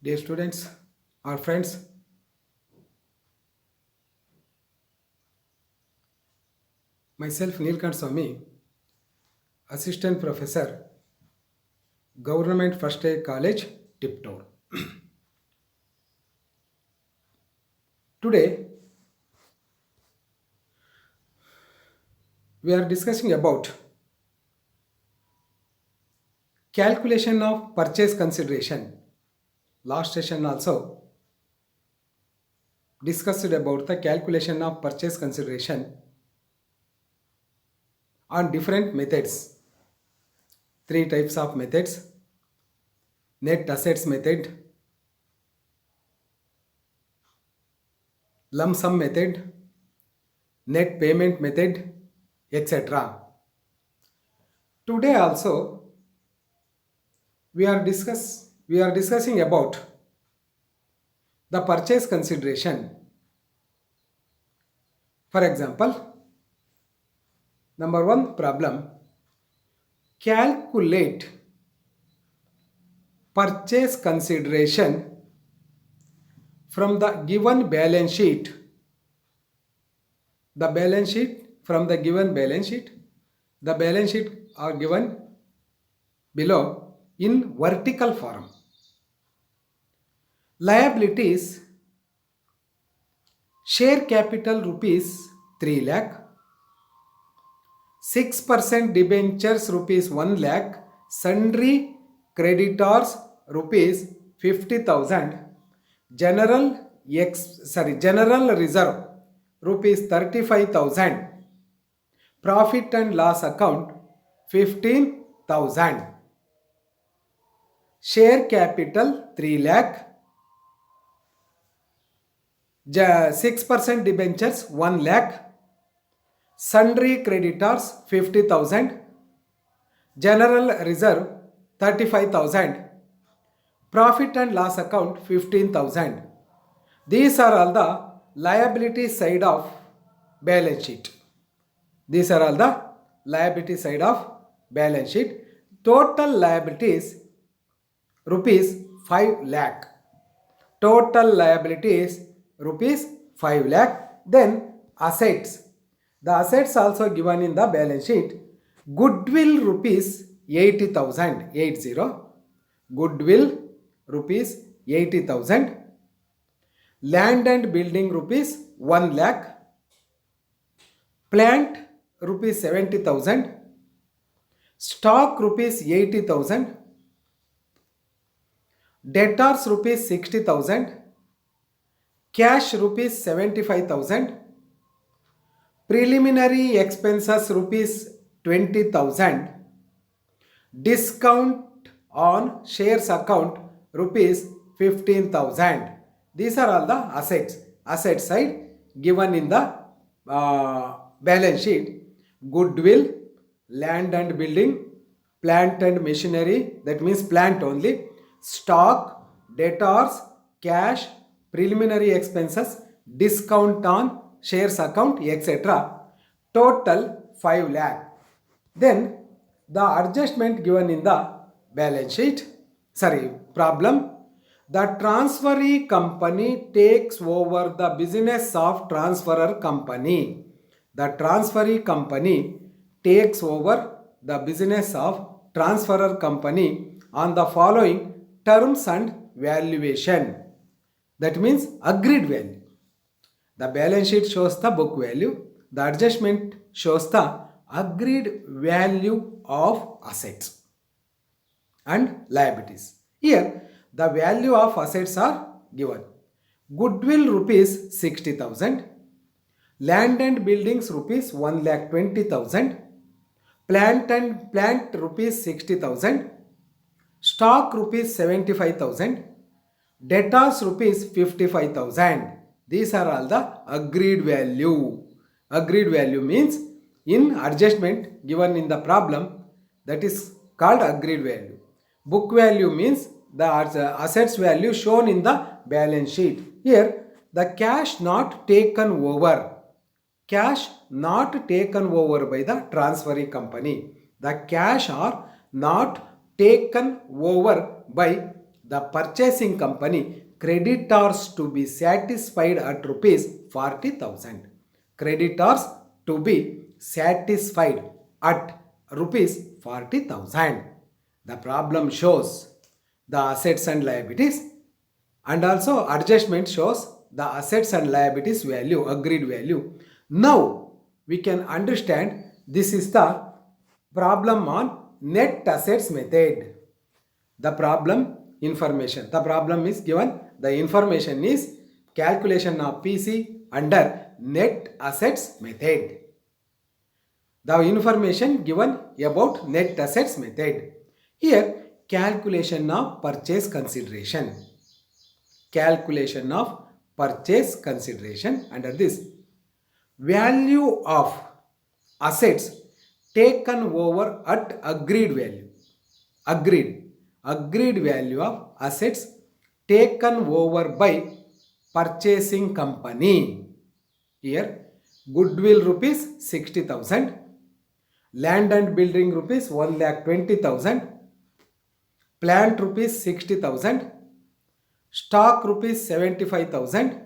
Dear students or friends, myself Neelkant Swami, Assistant Professor, Government First Aid College, Tiptoe. Today, we are discussing about calculation of purchase consideration. Last session also discussed about the calculation of purchase consideration on different methods. Three types of methods: net assets method, lump sum method, net payment method, etc. Today also we are discussing about the purchase consideration. For example, number one problem: calculate purchase consideration from the given balance sheet. The balance sheet from the given balance sheet. The balance sheet are given below in vertical form. Liabilities: share capital rupees 3 lakh, 6% debentures rupees 1 lakh, sundry creditors rupees 50,000, general reserve rupees 35,000, profit and loss account 15,000, share capital 3 lakh, 6% debentures 1 lakh, sundry creditors 50,000, general reserve 35,000, profit and loss account 15,000. These are all the liability side of balance sheet. These are all the liability side of balance sheet. Total liabilities rupees 5 lakh. Total liabilities rupees 5 lakh. Then assets. The assets also given in the balance sheet. Goodwill rupees 80,000. 80. Goodwill rupees 80,000. Land and building rupees 1 lakh. Plant rupees 70,000. Stock rupees 80,000. Debtors rupees 60,000. Cash rupees 75,000. Preliminary expenses rupees 20,000. Discount on shares account rupees 15,000. These are all the assets. Asset side given in the balance sheet. Goodwill, land and building, plant and machinery, that means plant only, stock, debtors, cash, preliminary expenses, discount on shares account, etc. Total 5 lakh. Then the adjustment given in the balance sheet, problem. The transferee company takes over the business of transferor company. The transferee company takes over the business of transferor company on the following terms and valuation. That means agreed value. The balance sheet shows the book value. The adjustment shows the agreed value of assets and liabilities. Here, the value of assets are given. Goodwill rupees 60,000. Land and buildings rupees 1,20,000. Plant rupees 60,000. Stock rupees 75,000. Debtors rupees 55,000. These are all the agreed value. Agreed value means in adjustment given in the problem, that is called agreed value. Book value means the assets value shown in the balance sheet. Here the cash not taken over. Cash not taken over by the transferee company. The cash are not taken over by the purchasing company creditors to be satisfied at rupees 40,000. Creditors to be satisfied at rupees 40,000. The problem shows the assets and liabilities, and also adjustment shows the assets and liabilities value, agreed value. Now we can understand this is the problem on net assets method. The problem information. The problem is given. The information is calculation of PC under net assets method. The information given about net assets method. Here calculation of purchase consideration. Calculation of purchase consideration under this. Value of assets taken over at agreed value. Agreed value of assets taken over by purchasing company. Here goodwill rupees 60,000, land and building rupees 1,20,000, plant rupees 60,000, stock rupees 75,000,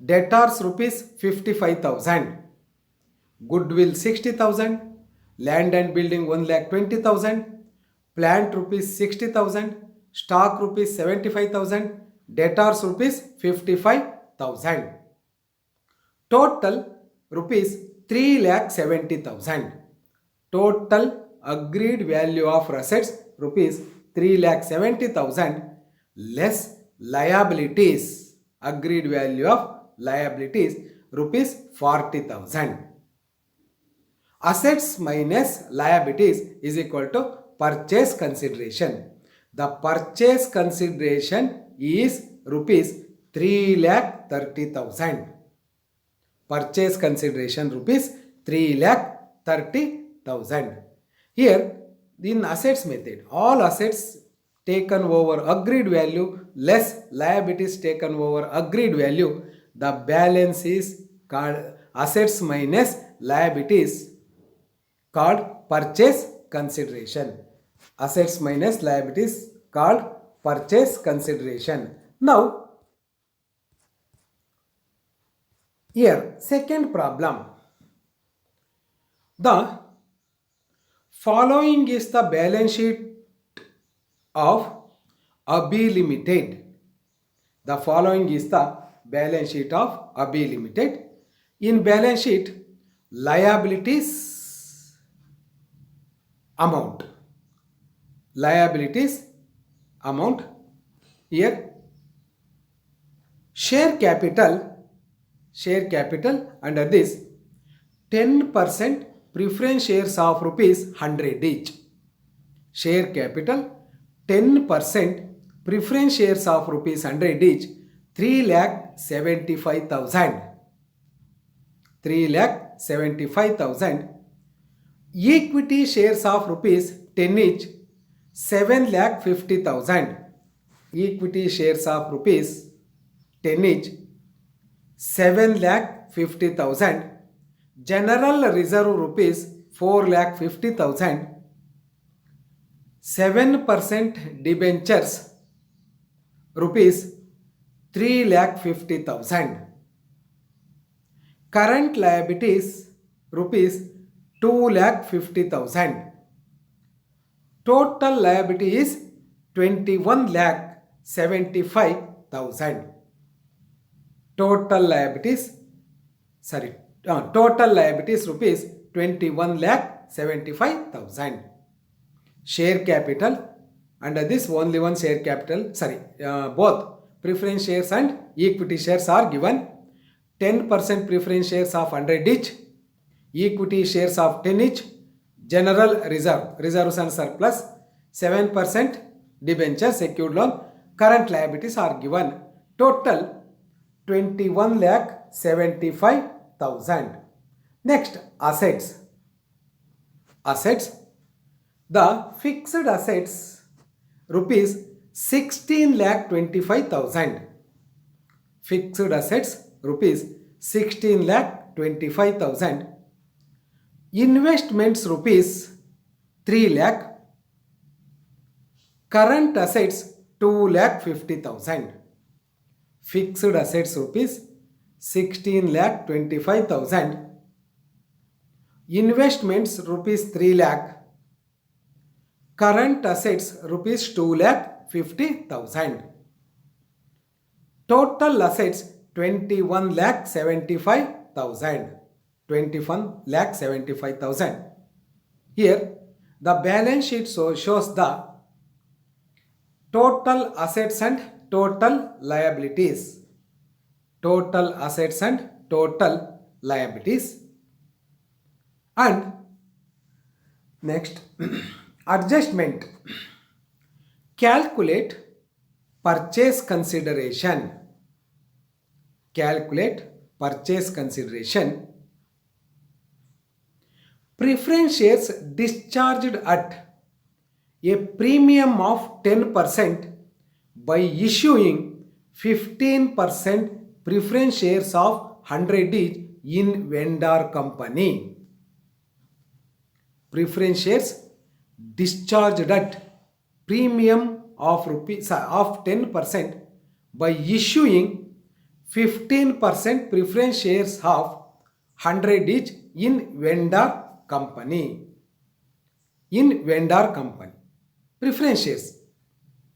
debtors rupees 55,000, goodwill 60,000, land and building 1,20,000, plant rupees 60,000, stock rupees 75,000, debtors rupees 55,000. Total rupees 3,70,000. Total agreed value of assets rupees 3,70,000 less liabilities. Agreed value of liabilities rupees 40,000. Assets minus liabilities is equal to purchase consideration. The purchase consideration is rupees 3,30,000. Purchase consideration rupees 3,30,000. Here in assets method, all assets taken over agreed value less liabilities taken over agreed value, the balance is called assets minus liabilities, called purchase consideration. Assets minus liabilities called purchase consideration. Now here second problem. The following is the balance sheet of Abhi Limited. The following is the balance sheet of Abhi Limited. In balance sheet, liabilities amount. Liabilities amount. Here share capital under this 10% preference shares of rupees 100 each. Share capital 10% preference shares of rupees 100 each, 3,75,000. 3,75,000. Equity shares of rupees 10 each, 7,50,000. Equity shares of rupees 10 each, 7,50,000. General reserve rupees 4,50,000. 7% debentures rupees 3,50,000. Current liabilities rupees 2,50,000. Total liability is 21,75,000. Total liabilities rupees 21,75,000. Share capital, under this only one share capital, both preference shares and equity shares are given. 10% preference shares of 100 each, equity shares of 10 each, general reserves and surplus, 7% debenture secured loan, current liabilities are given. Total 21,75,000. Next, assets. The fixed assets rupees 16,25,000. Fixed assets rupees 16,25,000. Investments rupees 3 lakh. Current assets 2 lakh 50,000. Fixed assets rupees 16 lakh 25,000. Investments rupees 3 lakh. Current assets rupees 2 lakh 50,000. Total assets 21 lakh 75,000. 21 lakh 75,000. Here the balance sheet shows the total assets and total liabilities. Total assets and total liabilities. And next, adjustment. Calculate purchase consideration. Calculate purchase consideration. Preference shares discharged at a premium of 10% by issuing 15% preference shares of 100 each in vendor company. Preference shares discharged at premium of 10% by issuing 15% preference shares of 100 each in vendor company. In vendor company. Preference shares.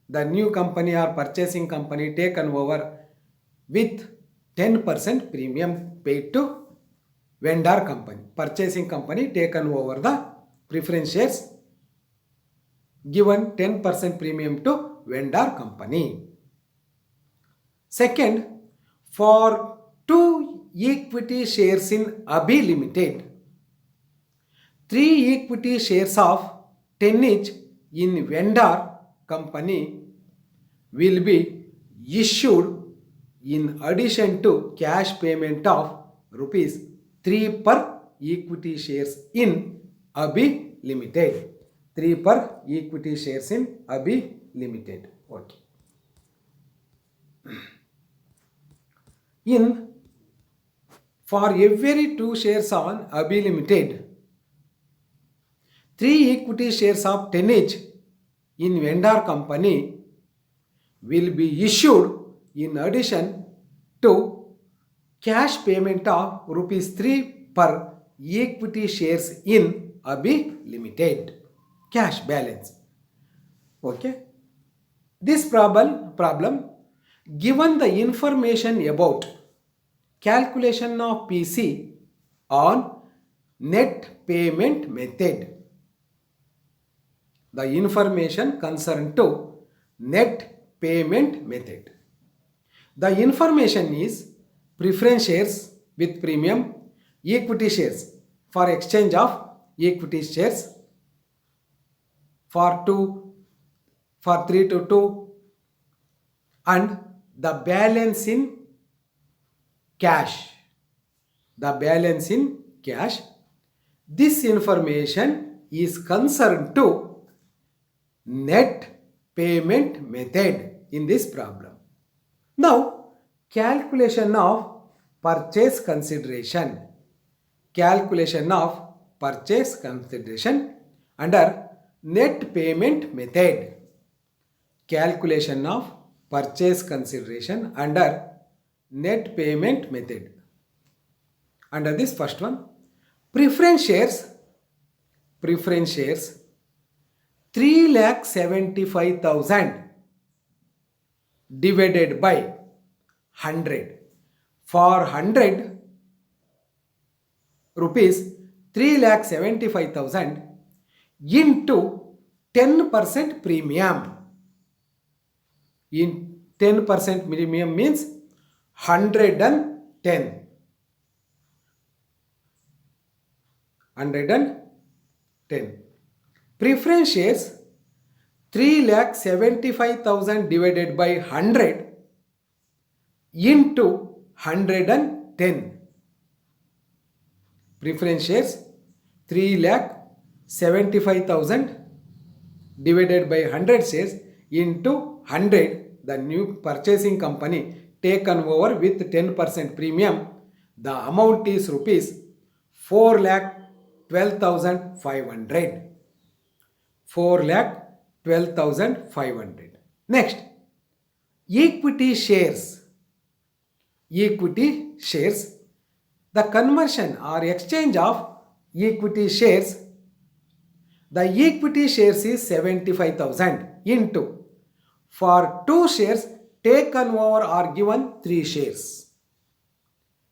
The new company or purchasing company taken over with 10% premium paid to vendor company. Purchasing company taken over the preference shares, given 10% premium to vendor company. Second, for 2 equity shares in Abhi Limited, 3 equity shares of 10 each in vendor company will be issued in addition to cash payment of rupees 3 per equity shares in Abhi Limited. 3 per equity shares in Abhi Limited. Okay. For every 2 shares on Abhi Limited, 3 equity shares of 10 each in vendor company will be issued in addition to cash payment of rupees 3 per equity shares in Abhi Limited. Cash balance. Okay. This problem, given the information about calculation of PC on net payment method. The information concerned to net payment method. The information is preference shares with premium, equity shares for exchange of equity shares for 3 to 2, and the balance in cash. The balance in cash. This information is concerned to net payment method in this problem. Now, calculation of purchase consideration. Calculation of purchase consideration under net payment method. Calculation of purchase consideration under net payment method. Under this first one, preference shares 3,75,000 divided by 100. For 100 rupees, 3,75,000 into 10% premium. In 10% premium means 110. 110. Preference shares 3,75,000 divided by 100 into 110. Preference shares 3,75,000 divided by 100 shares into 100. The new purchasing company taken over with 10% premium. The amount is rupees 4,12,500. 4,12,500. Next, equity shares, equity shares, the conversion or exchange of equity shares, the equity shares is 75,000 into, for 2 shares taken over or given 3 shares.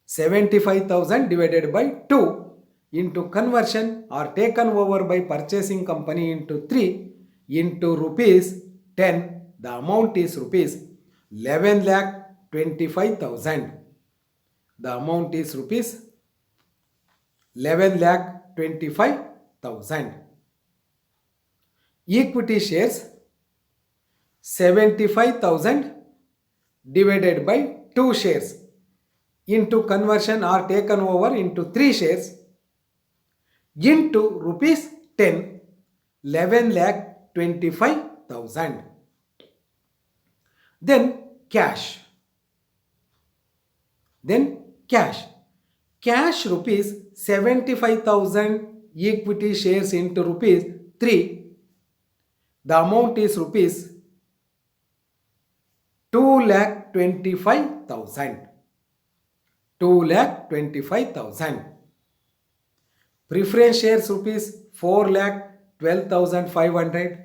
75,000 divided by 2 into conversion or taken over by purchasing company into 3 into rupees 10. The amount is rupees 11,25,000. The amount is rupees 11,25,000. Equity shares 75,000 divided by 2 shares into conversion or taken over into 3 shares into rupees 10, 11,25,000. Then cash. Cash rupees 75,000 equity shares into rupees 3. The amount is rupees 2,25,000. 2,25,000. Preference shares rupees 4,12,500.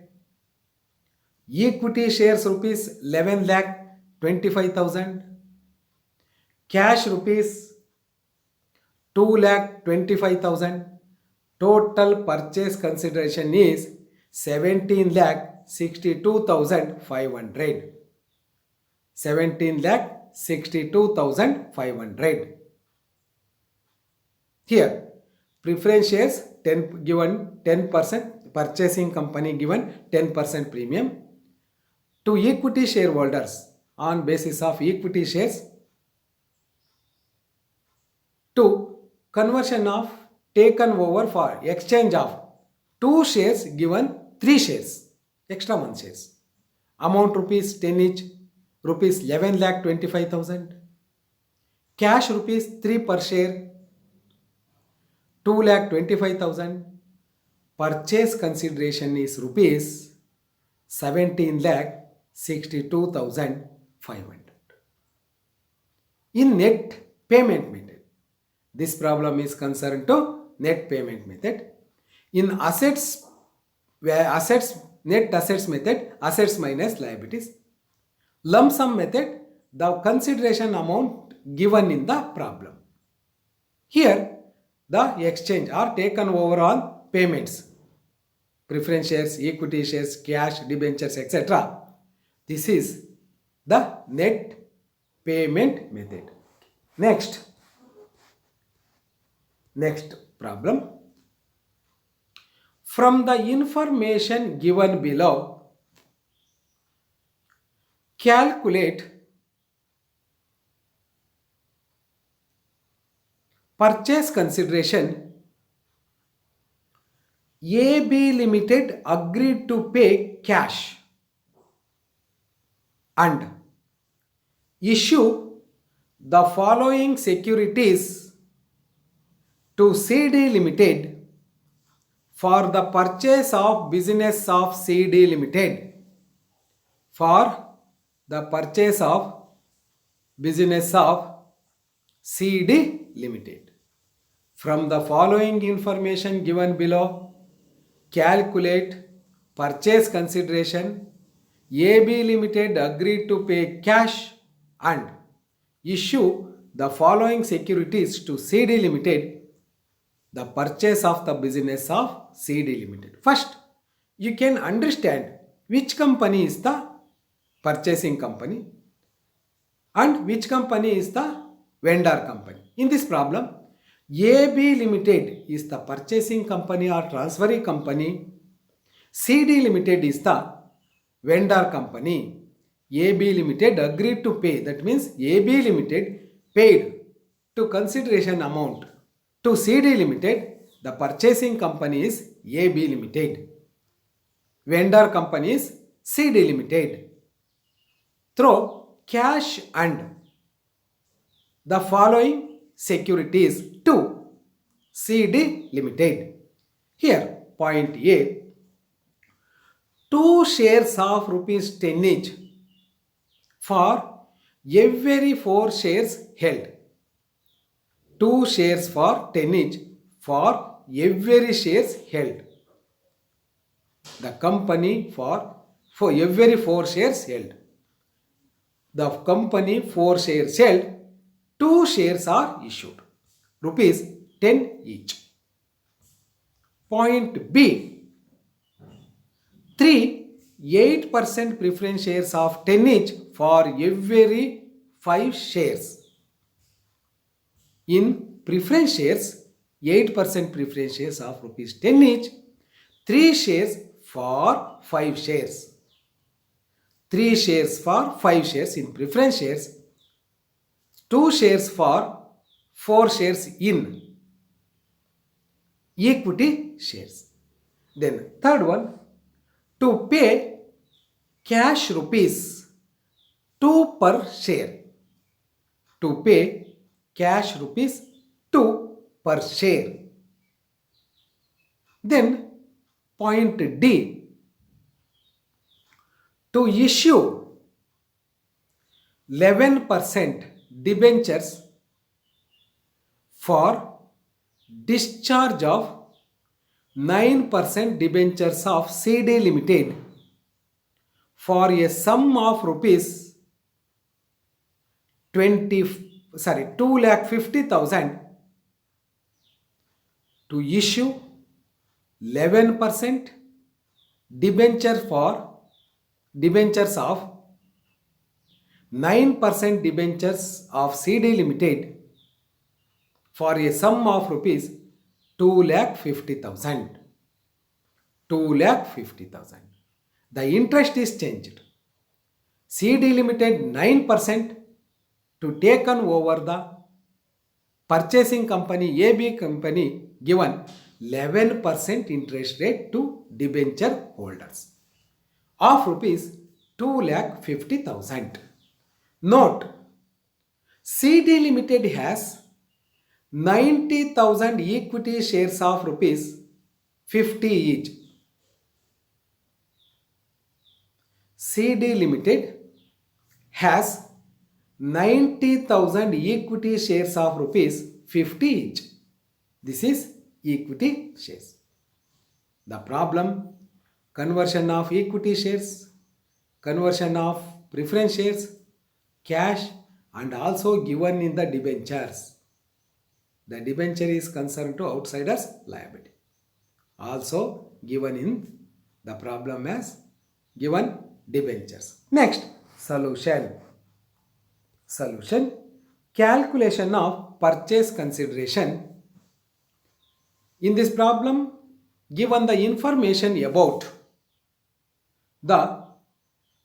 Equity shares rupees 11,25,000. Cash rupees 2,25,000. Total purchase consideration is 17,62,500. 17,62,500. Here, preference shares 10 given 10%, purchasing company given 10% premium to equity shareholders on basis of equity shares, to conversion of taken over for exchange of 2 shares given 3 shares, extra 1 shares. Amount rupees 10 each, rupees 11,25,000. Cash rupees 3 per share, 2,25,000. Purchase consideration is rupees 17,62,500. In net payment method, this problem is concerned to net payment method. In assets, where net assets method, assets minus liabilities. Lump sum method, the consideration amount given in the problem. Here, the exchange are taken over on payments, preference shares, equity shares, cash, debentures, etc. This is the net payment method. Next problem. From the information given below, calculate purchase consideration AB Limited agreed to pay cash and issue the following securities to CD Limited for the purchase of business of CD Limited. For the purchase of business of CD Limited. From the following information given below, calculate purchase consideration AB Limited agreed to pay cash and issue the following securities to CD Limited, the purchase of the business of CD Limited. First, you can understand which company is the purchasing company and which company is the vendor company. In this problem, AB Limited is the purchasing company or transferring company. CD Limited is the vendor company. AB Limited agreed to pay. That means AB Limited paid to consideration amount to CD Limited. The purchasing company is AB Limited. Vendor company is CD Limited. Through cash and the following securities to CD Limited. Here, point A, 2 shares of rupees 10 each for every 4 shares held. 2 shares for 10 each for every shares held. The company for every 4 shares held. The company 4 shares held, 2 shares are issued. Rupees 10 each. Point B. 3. 8% preference shares of 10 each for every 5 shares. In preference shares, 8% preference shares of rupees 10 each, 3 shares for 5 shares. 3 shares for 5 shares in preference shares, 2 shares for 4 shares in equity shares. Then third one, to pay cash rupees 2 per share. To pay cash rupees 2 per share. Then point D, to issue 11% debentures for discharge of 9% debentures of CD Limited for a sum of rupees 2,50,000 to issue 11% debentures of 9% debentures of CD Limited for a sum of rupees 2,50,000. 2,50,000. The interest is changed. CD Limited 9% to taken over the purchasing company AB company given 11% interest rate to debenture holders of rupees 2,50,000. Note, CD Limited has 90,000 equity shares of rupees 50 each. CD Limited has 90,000 equity shares of rupees 50 each. This is equity shares. The problem, conversion of equity shares, conversion of preference shares, cash, and also given in the debentures. The debenture is concerned to outsiders liability. Also given in the problem as given debentures. Next, solution. Calculation of purchase consideration. In this problem, given the information about the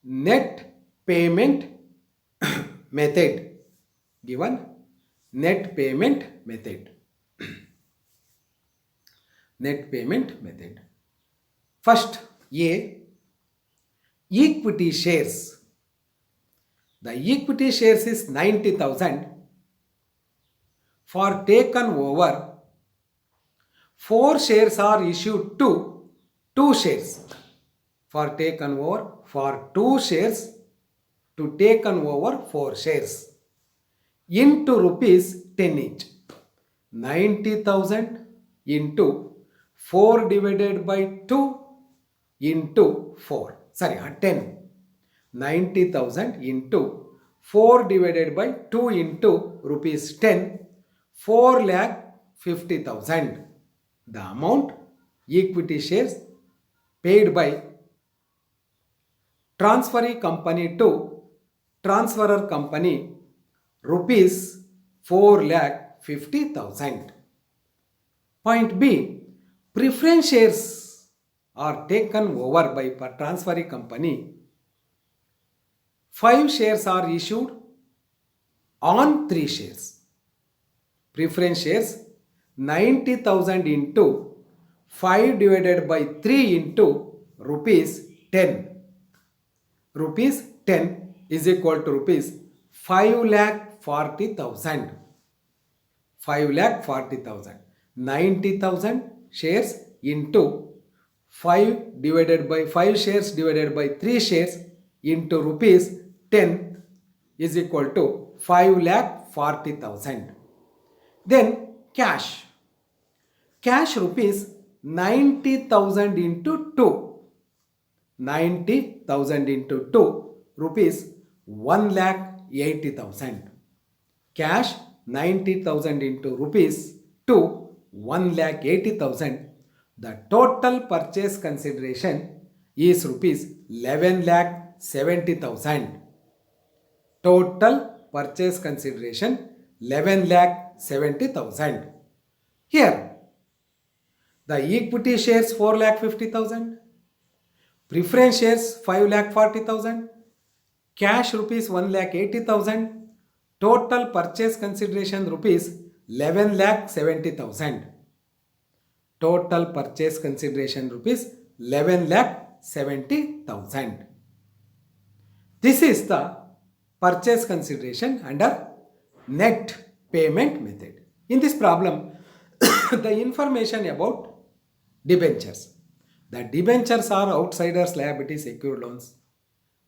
net payment method. Given net payment method. Net payment method. First, A, equity shares. The equity shares is 90,000 for taken over. 4 shares are issued to 2 shares for taken over, for 2 shares to taken over 4 shares into rupees 10 each. 90,000 into 4 divided by 2 into 4. 10. 90,000 into 4 divided by 2 into rupees 10. 4,50,000. The amount equity shares paid by transferee company to transferor company rupees 4,50,000. Point B, preference shares are taken over by transferee company. 5 shares are issued on 3 shares. Preference shares 90,000 into 5 divided by 3 into rupees 10. Rupees 10 is equal to rupees 5,40,000. 5,40,000. 90,000 shares into 5 shares divided by 3 shares into rupees 10. is equal to 5,40,000. Then cash. Cash rupees 90,000 into 2. 90,000 into 2 rupees 1,80,000. Cash 90,000 into rupees 2 1,80,000. The total purchase consideration is rupees 11,70,000. Total purchase consideration 11,70,000. Here, the equity shares 4,50,000, preference shares 5,40,000, cash rupees 1,80,000, total purchase consideration rupees 11,70,000. Total purchase consideration rupees 11,70,000. This is the purchase consideration under net payment method. In this problem, the information about debentures. The debentures are outsiders liability secured loans,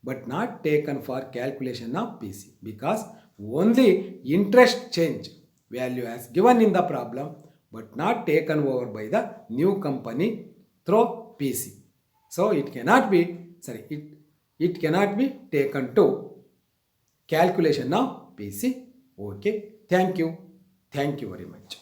but not taken for calculation of PC because only interest change value as given in the problem, but not taken over by the new company through PC. So it cannot be taken to calculation of PC. Okay. Thank you. Thank you very much.